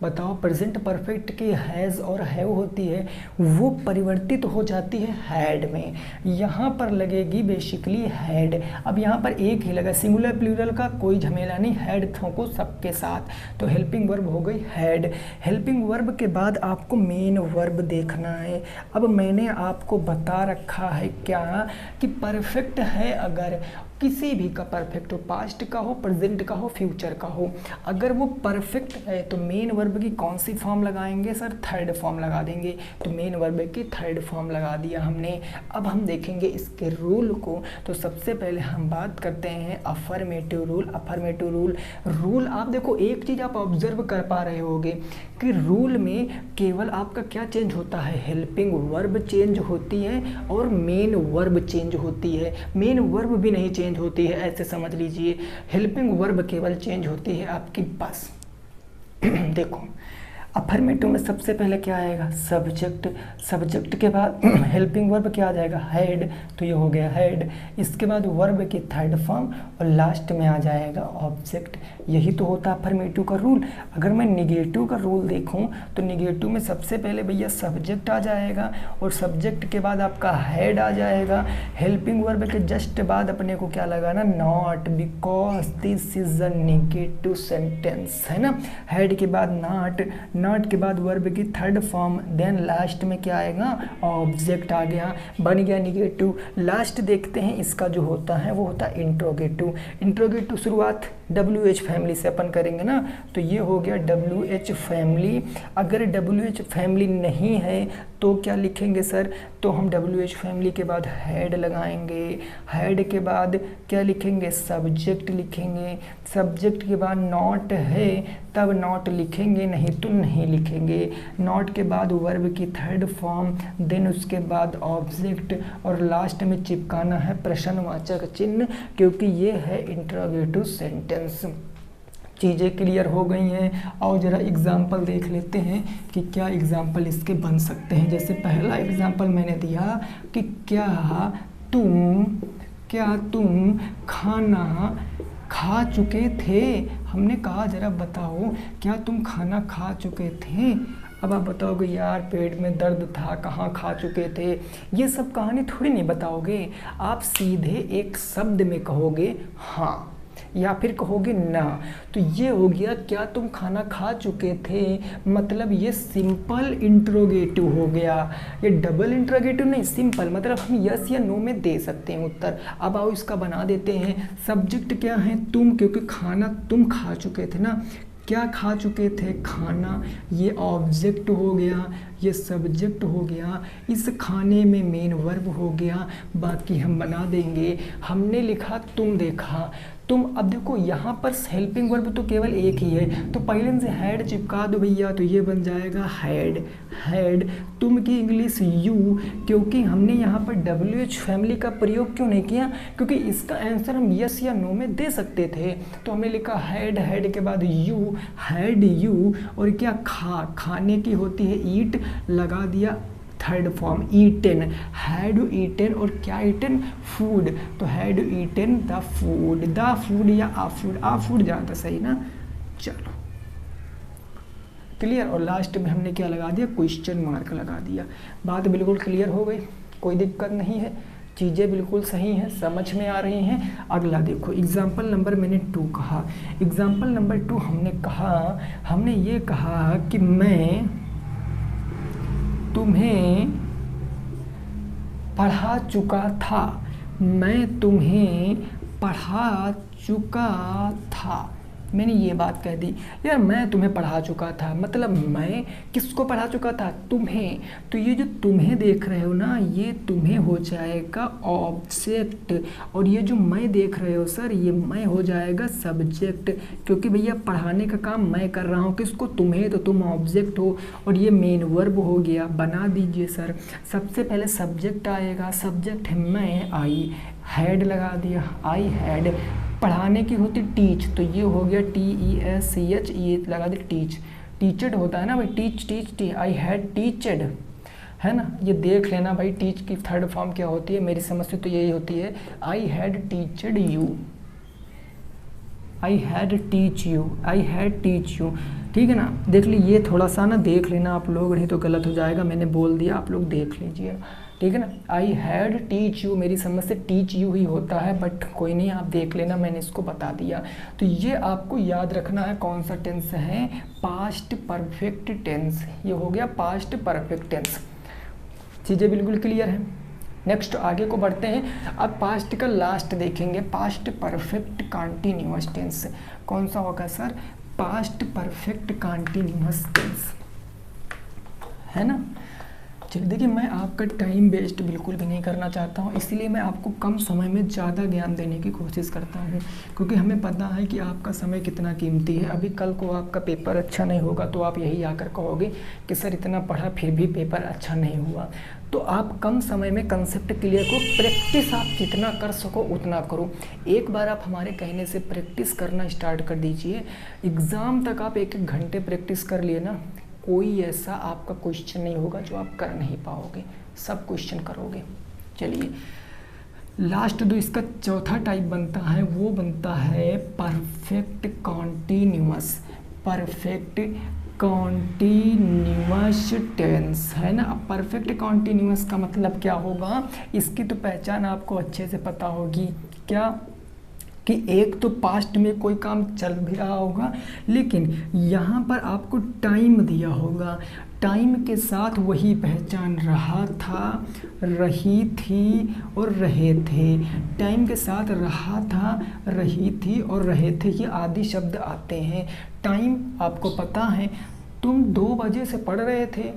बताओ, प्रेजेंट परफेक्ट की हैज़ और हैव होती है, वो परिवर्तित हो जाती है हैड में। यहाँ पर लगेगी बेसिकली हैड। अब यहाँ पर एक ही लगा, सिंगुलर प्लूरल का कोई झमेला नहीं, हैड ठोको सबके साथ, तो हेल्पिंग वर्ब हो गई हैड। हेल्पिंग वर्ब के बाद आपको मेन वर्ब देखना है। अब मैंने आपको बता रखा है क्या कि परफेक्ट है अगर किसी भी का परफेक्ट हो, पास्ट का हो, प्रेजेंट का हो, फ्यूचर का हो, अगर वो परफेक्ट है तो मेन वर्ब की कौन सी फॉर्म लगाएंगे सर? थर्ड फॉर्म लगा देंगे। तो मेन वर्ब की थर्ड फॉर्म लगा दिया हमने। अब हम देखेंगे इसके रूल को। तो सबसे पहले हम बात करते हैं अफर्मेटिव रूल। अफर्मेटिव रूल आप देखो, एक चीज़ आप ऑब्जर्व कर पा रहे होगे कि रूल में केवल आपका क्या चेंज होता है? हेल्पिंग वर्ब चेंज होती है और मेन वर्ब चेंज होती है। मेन वर्ब भी नहीं चेंज होती है, ऐसे समझ लीजिए। हेल्पिंग वर्ब केवल चेंज होती है आपकी बस। देखो अफर्मेटिव में सबसे पहले क्या आएगा? सब्जेक्ट। सब्जेक्ट के बाद हेल्पिंग वर्ब क्या आ जाएगा? हैड। तो ये हो गया हैड। इसके बाद वर्ब की थर्ड फॉर्म और लास्ट में आ जाएगा ऑब्जेक्ट। यही तो होता है अफर्मेटिव का रूल। अगर मैं निगेटिव का रूल देखूं तो निगेटिव में सबसे पहले भैया सब्जेक्ट आ जाएगा और सब्जेक्ट के बाद आपका हैड आ जाएगा। हेल्पिंग वर्ब के जस्ट बाद अपने को क्या लगाना? Not, because this is a negative sentence, है ना। हैड के बाद नॉट के बाद वर्ब की थर्ड फॉर्म, देन लास्ट में क्या आएगा? ऑब्जेक्ट आ गया, बन गया निगेटिव। लास्ट देखते हैं इसका जो होता है वो होता है इंट्रोगेटिव। इंट्रोगेटिव शुरुआत WH फैमिली से अपन करेंगे ना, तो ये हो गया WH फैमिली। अगर WH फैमिली नहीं है तो क्या लिखेंगे सर? तो हम WH फैमिली के बाद हैड लगाएंगे। हैड के बाद क्या लिखेंगे? सब्जेक्ट लिखेंगे। सब्जेक्ट के बाद नॉट है तब नॉट लिखेंगे, नहीं तो नहीं लिखेंगे। नॉट के बाद वर्ब की थर्ड फॉर्म, देन उसके बाद ऑब्जेक्ट और लास्ट में चिपकाना है प्रश्नवाचक चिन्ह, क्योंकि ये है इंट्रोगेटिव सेंटेंस। चीज़ें क्लियर हो गई हैं। और ज़रा एग्जाम्पल देख लेते हैं कि क्या एग्जाम्पल इसके बन सकते हैं। जैसे पहला एग्जाम्पल मैंने दिया कि क्या तुम खाना खा चुके थे? हमने कहा ज़रा बताओ क्या तुम खाना खा चुके थे? अब आप बताओगे यार पेट में दर्द था, कहाँ खा चुके थे। ये सब कहानी थोड़ी नहीं बताओगे, आप सीधे एक शब्द में कहोगे हाँ या फिर कहोगे ना। तो ये हो गया क्या तुम खाना खा चुके थे, मतलब ये सिंपल इंट्रोगेटिव हो गया। ये डबल इंट्रोगेटिव नहीं, सिंपल, मतलब हम यस या नो में दे सकते हैं उत्तर। अब आओ इसका बना देते हैं। सब्जेक्ट क्या है? तुम, क्योंकि खाना तुम खा चुके थे ना। क्या खा चुके थे? खाना। ये ऑब्जेक्ट हो गया, ये सब्जेक्ट हो गया, इस खाने में मेन वर्ब हो गया। बाकी हम बना देंगे। हमने लिखा तुम देखा, तुम। अब देखो यहाँ पर हेल्पिंग वर्ब तो केवल एक ही है, तो पहले से हैड चिपका दो भैया, तो ये बन जाएगा हैड। तुम की इंग्लिश यू, क्योंकि हमने यहाँ पर WH फैमिली का प्रयोग क्यों नहीं किया? क्योंकि इसका आंसर हम यस या नो में दे सकते थे। तो हमने लिखा हैड के बाद यू, हैड यू। और क्या खाने की होती है ईट, लगा दिया third form eaten. Had eaten, और क्या ईटन? फूड। तो हैड ईटन द फूड या आ फूड ज़्यादा सही ना। चलो क्लियर। और लास्ट में हमने क्या लगा दिया? क्वेश्चन मार्क लगा दिया। बात बिल्कुल क्लियर हो गई, कोई दिक्कत नहीं है, चीज़ें बिल्कुल सही हैं, समझ में आ रही हैं। अगला देखो एग्जाम्पल नंबर मैंने 2 कहा। एग्जाम्पल नंबर 2 हमने ये कहा कि मैं तुम्हें पढ़ा चुका था। मैं तुम्हें पढ़ा चुका था, मैंने ये बात कह दी यार, मैं तुम्हें पढ़ा चुका था, मतलब मैं किसको पढ़ा चुका था? तुम्हें। तो ये जो तुम्हें देख रहे हो ना, ये तुम्हें हो जाएगा ऑब्जेक्ट, और ये जो मैं देख रहे हो सर, ये मैं हो जाएगा सब्जेक्ट, क्योंकि भैया पढ़ाने का काम मैं कर रहा हूँ। किसको? तुम्हें। तो तुम ऑब्जेक्ट हो, और ये मेन वर्ब हो गया। बना दीजिए सर। सबसे पहले सब्जेक्ट आएगा, सब्जेक्ट है मैं, आई, हैड लगा दिया, आई हैड। पढ़ाने की होती टीच, तो ये हो गया TEACH, ये लगा दी टीच। टीचड होता है ना भाई, टीच, आई हैड टीचड, है ना। ये देख लेना भाई, टीच की थर्ड फॉर्म क्या होती है, मेरी समझ से तो यही होती है, I had teached you, I had teach you. ठीक है ना। देख लीजिए, ये थोड़ा सा ना देख लेना आप लोग, नहीं तो गलत हो जाएगा। मैंने बोल दिया, आप लोग देख लीजिए, ठीक है ना। आई हैड टीच यू, मेरी समझ से टीच यू ही होता है, बट कोई नहीं, आप देख लेना, मैंने इसको बता दिया। तो ये आपको याद रखना है कौन सा टेंस है, पास्ट परफेक्ट टेंस। ये हो गया पास्ट परफेक्ट टेंस। चीज़ें बिल्कुल क्लियर हैं। नेक्स्ट आगे को बढ़ते हैं। अब पास्ट का लास्ट देखेंगे, पास्ट परफेक्ट कॉन्टिन्यूअस टेंस कौन सा होगा sir? Past perfect continuous tense, है ना। चलिए देखिए, मैं आपका टाइम वेस्ट बिल्कुल भी नहीं करना चाहता हूँ, इसीलिए मैं आपको कम समय में ज़्यादा ज्ञान देने की कोशिश करता हूँ, क्योंकि हमें पता है कि आपका समय कितना कीमती है। अभी कल को आपका पेपर अच्छा नहीं होगा तो आप यही आकर कहोगे कि सर इतना पढ़ा फिर भी पेपर अच्छा नहीं हुआ। तो आप कम समय में कंसेप्ट क्लियर करो, प्रैक्टिस आप जितना कर सको उतना करो। एक बार आप हमारे कहने से प्रैक्टिस करना स्टार्ट कर दीजिए, एग्ज़ाम तक आप 1-1 घंटे प्रैक्टिस कर लिए ना, कोई ऐसा आपका क्वेश्चन नहीं होगा जो आप कर नहीं पाओगे, सब क्वेश्चन करोगे। चलिए लास्ट जो इसका चौथा टाइप बनता है वो बनता है perfect continuous, perfect continuous tense, है ना। अब परफेक्ट कॉन्टिन्यूअस का मतलब क्या होगा, इसकी तो पहचान आपको अच्छे से पता होगी, क्या कि एक तो पास्ट में कोई काम चल भी रहा होगा, लेकिन यहाँ पर आपको टाइम दिया होगा, टाइम के साथ वही पहचान रहा था, रही थी और रहे थे। टाइम के साथ रहा था, रही थी और रहे थे, ये आदि शब्द आते हैं। टाइम आपको पता है, तुम 2 बजे से पढ़ रहे थे,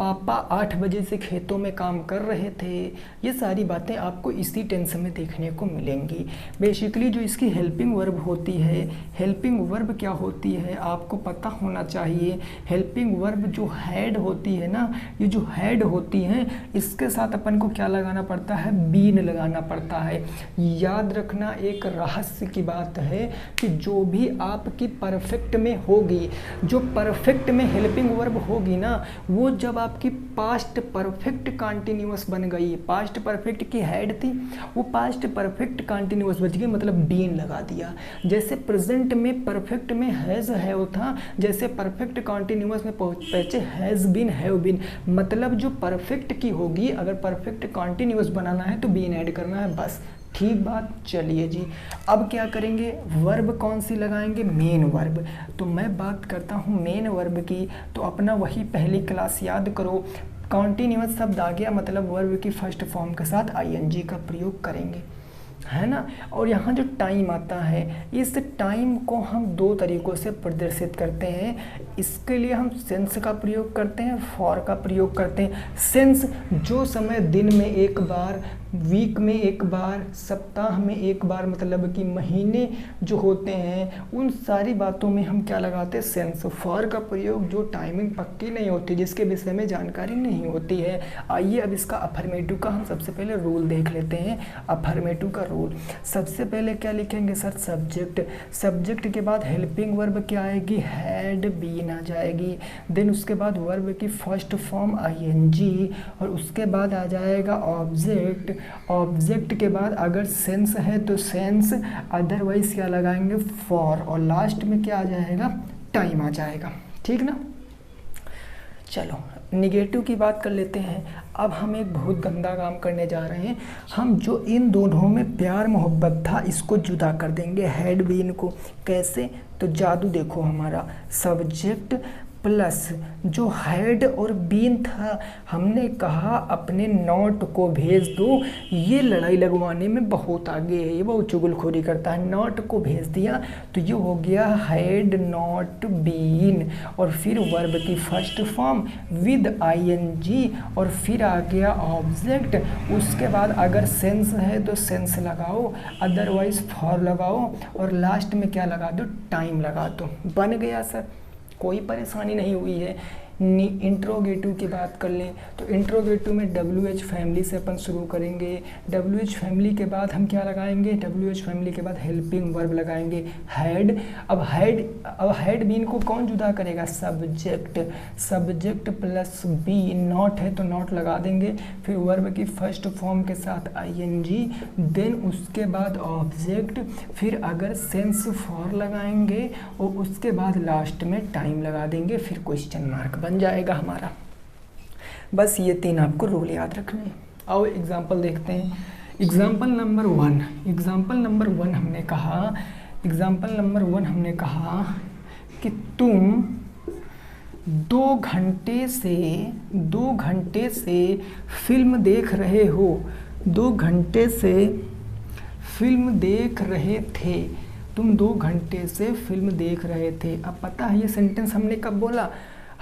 पापा 8 बजे से खेतों में काम कर रहे थे, ये सारी बातें आपको इसी टेंस में देखने को मिलेंगी। बेसिकली जो इसकी हेल्पिंग वर्ब होती है, हेल्पिंग वर्ब क्या होती है आपको पता होना चाहिए। हेल्पिंग वर्ब जो हैड होती है ना, ये जो हैड होती हैं इसके साथ अपन को क्या लगाना पड़ता है, बीन लगाना पड़ता है। याद रखना एक रहस्य की बात है कि जो भी आपकी परफेक्ट में होगी, जो परफेक्ट में हेल्पिंग वर्ब होगी ना, वो जब आपकी पास्ट परफेक्ट कॉन्टिन्यूअस बन गई, पास्ट परफेक्ट की हेड थी वो पास्ट परफेक्ट कॉन्टिन्यूअस बच गई, मतलब बीन लगा दिया। जैसे प्रेजेंट में परफेक्ट में हैज़ हैव था, जैसे परफेक्ट कॉन्टिन्यूअस में पहुंचे हैज़ बीन हैव बीन, मतलब जो परफेक्ट की होगी अगर परफेक्ट कॉन्टिन्यूअस बनाना है तो बीन ऐड करना है, बस। ठीक बात। चलिए जी, अब क्या करेंगे, वर्ब कौन सी लगाएंगे, मेन वर्ब। तो मैं बात करता हूँ मेन वर्ब की, तो अपना वही पहली क्लास याद करो। कॉन्टिन्यूअस शब्द आ गया, मतलब वर्ब की फर्स्ट फॉर्म के साथ आईएनजी का प्रयोग करेंगे, है ना। और यहाँ जो टाइम आता है, इस टाइम को हम 2 तरीक़ों से प्रदर्शित करते हैं। इसके लिए हम सेंस का प्रयोग करते हैं, फॉर का प्रयोग करते हैं। सेंस जो समय दिन में एक बार, वीक में एक बार, सप्ताह में एक बार, मतलब कि महीने जो होते हैं उन सारी बातों में हम क्या लगाते हैं, सेंस। फॉर का प्रयोग जो टाइमिंग पक्की नहीं होती, जिसके विषय में जानकारी नहीं होती है। आइए अब इसका अफर्मेटिव का हम सबसे पहले रूल देख लेते हैं। अफर्मेटिव का रूल, सबसे पहले क्या लिखेंगे सर, सब्जेक्ट। सब्जेक्ट के बाद हेल्पिंग वर्ब क्या आएगी, हैड बीन आ जाएगी। देन उसके बाद वर्ब की फर्स्ट फॉर्म आईएनजी, और उसके बाद आ जाएगा ऑब्जेक्ट। ऑब्जेक्ट के बाद अगर सेंस है तो सेंस, अदरवाइज क्या लगाएंगे, फॉर, और लास्ट में क्या आ जाएगा, टाइम आ जाएगा। ठीक ना। चलो निगेटिव की बात कर लेते हैं। अब हम एक बहुत गंदा काम करने जा रहे हैं, हम जो इन दोनों में प्यार मोहब्बत था इसको जुदा कर देंगे, हैड बीन को। कैसे, तो जादू देखो हमारा, सब्जेक्ट प्लस जो हैड और बीन था, हमने कहा अपने नॉट को भेज दो, ये लड़ाई लगवाने में बहुत आगे है, ये बहुत चुगलखोरी करता है। नॉट को भेज दिया तो ये हो गया हैड नॉट बीन, और फिर वर्ब की फर्स्ट फॉर्म विद आईएनजी, और फिर आ गया ऑब्जेक्ट। उसके बाद अगर सेंस है तो सेंस लगाओ, अदरवाइज फॉर लगाओ, और लास्ट में क्या लगा दो, टाइम लगा दो। बन गया सर, कोई परेशानी नहीं हुई है। इंट्रोगेटिव की बात कर लें तो इंट्रोगेटिव में WH फैमिली से अपन शुरू करेंगे। WH फैमिली के बाद हम क्या लगाएंगे, WH फैमिली के बाद हेल्पिंग वर्ब लगाएंगे, हैड। अब हैड बीन को कौन जुदा करेगा, subject. Subject plus be, not है तो नॉट लगा देंगे, फिर वर्ब की फर्स्ट फॉर्म के साथ आईएनजी, देन उसके बाद ऑब्जेक्ट, फिर अगर सेंस फॉर लगाएंगे और उसके बाद लास्ट में टाइम लगा देंगे, फिर क्वेश्चन मार्क बन जाएगा हमारा। बस ये 3 आपको रूल याद रखने हैं। आओ एग्जाम्पल देखते हैं। एग्जाम्पल नंबर 1, एग्जाम्पल नंबर 1 हमने कहा, एग्जाम्पल नंबर 1 हमने कहा कि तुम 2 घंटे से फिल्म देख रहे हो, 2 घंटे से फिल्म देख रहे थे, तुम 2 घंटे से फिल्म देख रहे थे। अब पता है ये सेंटेंस हमने कब बोला?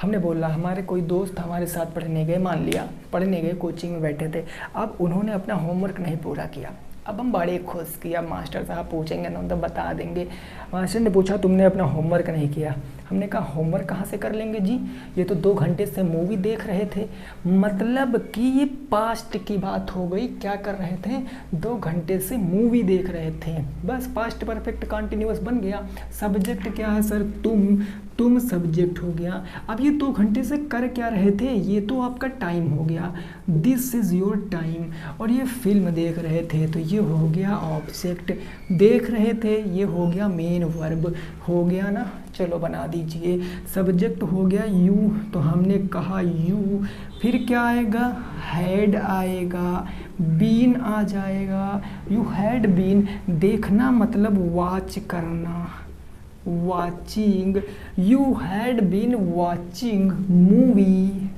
हमने बोला हमारे कोई दोस्त हमारे साथ पढ़ने गए, मान लिया पढ़ने गए, कोचिंग में बैठे थे, अब उन्होंने अपना होमवर्क नहीं पूरा किया। अब हम बड़े खुश किया, मास्टर साहब पूछेंगे ना तो बता देंगे। मास्टर ने पूछा तुमने अपना होमवर्क नहीं किया। हमने कहा होमवर्क कहाँ से कर लेंगे जी, ये तो 2 घंटे से मूवी देख रहे थे। मतलब कि ये पास्ट की बात हो गई। क्या कर रहे थे? 2 घंटे से मूवी देख रहे थे। बस पास्ट परफेक्ट कंटिन्यूअस बन गया। सब्जेक्ट क्या है सर? तुम सब्जेक्ट हो गया। अब ये 2 घंटे से कर क्या रहे थे? ये तो आपका टाइम हो गया, दिस इज़ योर टाइम। और ये फिल्म देख रहे थे तो ये हो गया ऑब्जेक्ट। देख रहे थे ये हो गया मेन वर्ब, हो गया ना। चलो बना दीजिए। सब्जेक्ट हो गया यू, तो हमने कहा यू, फिर क्या आएगा? हैड आएगा, बीन आ जाएगा। यू हैड बीन, देखना मतलब वॉच करना, watching. You had been watching movie,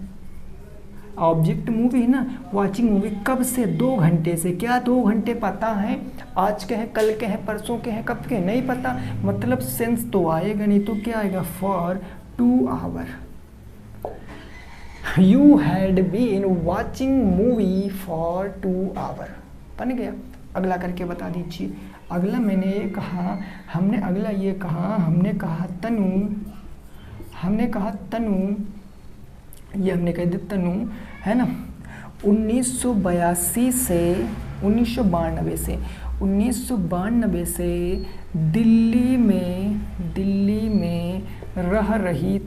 object movie है ना, वॉचिंग मूवी। कब से? 2 घंटे से। क्या 2 घंटे पता है? आज के हैं, कल के हैं, परसों के हैं, कब के नहीं पता। मतलब सेंस तो आएगा नहीं तो क्या आएगा? For 2 hour. You had been watching movie for 2 hour. बन गया। अगला करके बता दीजिए। अगला मैंने ये कहा, हमने कहा तनु, ये हमने कह दिया तनु, है ना। 1992 से दिल्ली में रह रही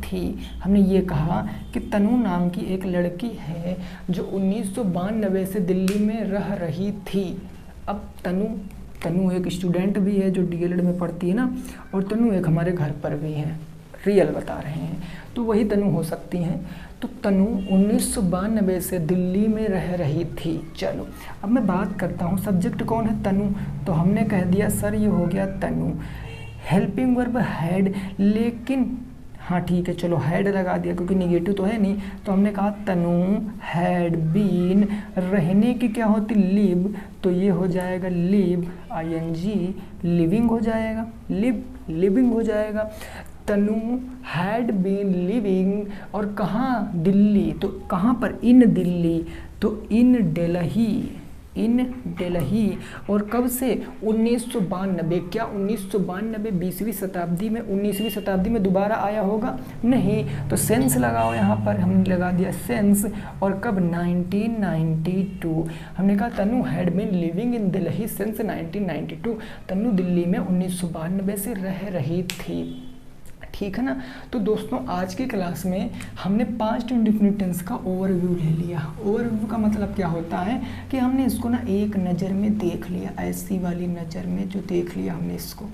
थी। हमने ये कहा कि तनु नाम की एक लड़की है जो 1992 से दिल्ली में रह रही थी। अब तनु एक स्टूडेंट भी है जो डीएलएड में पढ़ती है ना, और तनु एक हमारे घर पर भी है, रियल बता रहे हैं तो वही तनु हो सकती हैं। तो तनु 1992 से दिल्ली में रह रही थी। चलो अब मैं बात करता हूँ, सब्जेक्ट कौन है? तनु। तो हमने कह दिया सर ये हो गया तनु। हेल्पिंग वर्ब हैड, लेकिन हाँ ठीक है चलो हैड लगा दिया क्योंकि निगेटिव तो है नहीं। तो हमने कहा तनु हैड बीन, रहने की क्या होती? लिव, तो ये हो जाएगा लिव, ING, लिविंग हो जाएगा, लिविंग हो जाएगा। तनु हैड बीन लिविंग, और कहाँ? दिल्ली। तो कहाँ पर? इन दिल्ली, तो इन दिल्ली। और कब से? 1992। क्या 1992 20वीं शताब्दी में, 19वीं शताब्दी में दोबारा आया होगा? नहीं। तो सेंस लगाओ यहाँ पर, हमने लगा दिया सेंस। और कब? 1992। हमने कहा Tanu had been living in Delhi since 1992। Tanu Delhi में 1992 से रह रही थी। ठीक है ना। तो दोस्तों आज की क्लास में हमने पास्ट इंडेफिनिट टेंस का ओवरव्यू ले लिया। ओवरव्यू का मतलब क्या होता है कि हमने इसको ना एक नज़र में देख लिया, ऐसी वाली नज़र में जो देख लिया हमने इसको,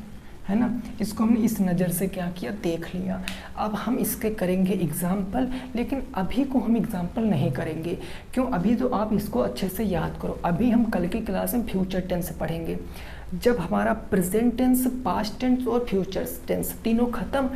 है ना, इसको हमने इस नज़र से क्या किया? देख लिया। अब हम इसके करेंगे एग्जाम्पल, लेकिन अभी को हम एग्जाम्पल नहीं करेंगे। क्यों? अभी तो आप इसको अच्छे से याद करो। अभी हम कल की क्लास में फ्यूचर टेंस पढ़ेंगे। जब हमारा प्रेजेंट टेंस, पास्ट टेंस और फ्यूचर टेंस तीनों खत्म,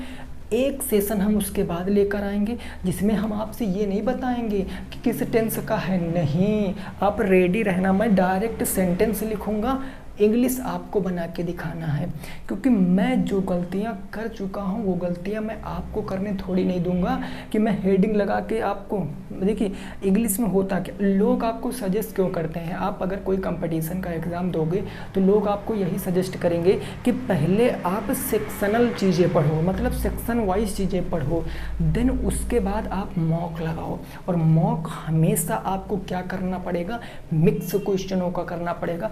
एक सेशन हम उसके बाद लेकर आएंगे जिसमें हम आपसे ये नहीं बताएंगे कि किस टेंस का है। नहीं, आप रेडी रहना। मैं डायरेक्ट सेंटेंस लिखूंगा, इंग्लिश आपको बना के दिखाना है, क्योंकि मैं जो गलतियां कर चुका हूं वो गलतियां मैं आपको करने थोड़ी नहीं दूंगा कि मैं हेडिंग लगा के आपको। देखिए इंग्लिश में होता क्या, लोग आपको सजेस्ट क्यों करते हैं? आप अगर कोई कंपटीशन का एग्ज़ाम दोगे तो लोग आपको यही सजेस्ट करेंगे कि पहले आप सेक्शनल चीज़ें पढ़ो, मतलब सेक्शन वाइज चीज़ें पढ़ो, देन उसके बाद आप मॉक लगाओ। और मॉक हमेशा आपको क्या करना पड़ेगा? मिक्स क्वेश्चनों का करना पड़ेगा,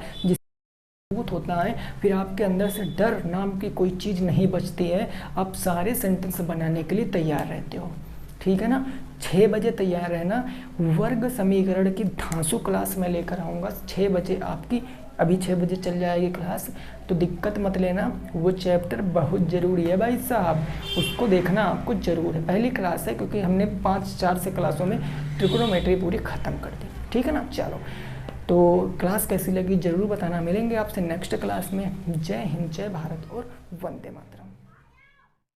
होता है। फिर आपके अंदर से डर नाम की कोई चीज़ नहीं बचती है, आप सारे सेंटेंस बनाने के लिए तैयार रहते हो। ठीक है ना। 6 बजे तैयार रहना। वर्ग समीकरण की धांसू क्लास में लेकर आऊँगा 6 बजे आपकी। अभी 6 बजे चल जाएगी क्लास, तो दिक्कत मत लेना। वो चैप्टर बहुत ज़रूरी है भाई साहब, उसको देखना आपको ज़रूर है। पहली क्लास है क्योंकि हमने 5-4 से क्लासों में ट्रिग्नोमेट्री पूरी ख़त्म कर दी। ठीक है ना। चलो, तो क्लास कैसी लगी ज़रूर बताना। मिलेंगे आपसे नेक्स्ट क्लास में। जय हिंद, जय भारत और वंदे मातरम।